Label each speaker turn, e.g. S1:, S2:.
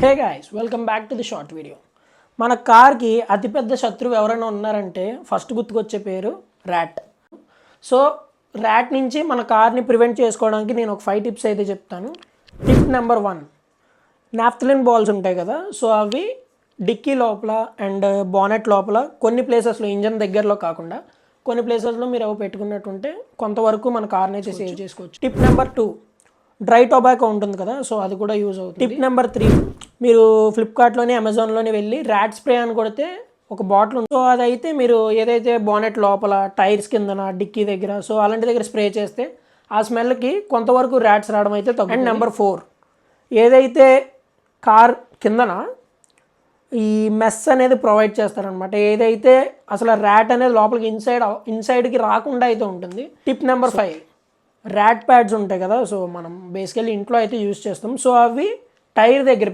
S1: Hey guys, welcome back to the short video. మన కార్కి అతిపెద్ద శత్రువు ఎవరైనా ఉన్నారంటే ఫస్ట్ గుర్తుకొచ్చే పేరు ర్యాట్. సో ర్యాట్ నుంచి మన కార్ని ప్రివెంట్ చేసుకోవడానికి నేను ఒక 5 టిప్స్ అయితే చెప్తాను. టిప్ నెంబర్ 1, నాఫ్థలిన్ బాల్స్ ఉంటాయి కదా, సో అవి డిక్కీ లోపల అండ్ బానెట్ లోపల కొన్ని ప్లేసెస్లో, ఇంజన్ దగ్గరలో కాకుండా కొన్ని ప్లేసెస్లో మీరు అవి పెట్టుకున్నట్టుంటే కొంతవరకు మన కార్ని అయితే సేవ్ చేసుకోవచ్చు. టిప్ నెంబర్ 2, డ్రై టొబాకో ఉంటుంది కదా, సో అది కూడా యూజ్ అవుతుంది. టిప్ నెంబర్ 3, మీరు ఫ్లిప్కార్ట్లోని అమెజాన్లోని వెళ్ళి ర్యాట్ స్ప్రే అని కొడితే ఒక బాటిల్ ఉంది. సో అదైతే మీరు ఏదైతే బానెట్ లోపల, టైర్స్ కిందన, డిక్కీ దగ్గర, సో అలాంటి దగ్గర స్ప్రే చేస్తే ఆ స్మెల్కి కొంతవరకు ర్యాట్స్ రావడం అయితే తగ్గుతుంది. అండ్ నెంబర్ 4, ఏదైతే కార్ కిందన ఈ మెస్ అనేది ప్రొవైడ్ చేస్తారనమాట, ఏదైతే అసలు ర్యాట్ అనేది లోపలికి ఇన్సైడ్కి రాకుండా అయితే ఉంటుంది. టిప్ నెంబర్ 5, ర్యాట్ ప్యాడ్స్ ఉంటాయి కదా, సో మనం బేసికల్లీ ఇంట్లో అయితే యూజ్ చేస్తాం. సో అవి టైర్ దగ్గర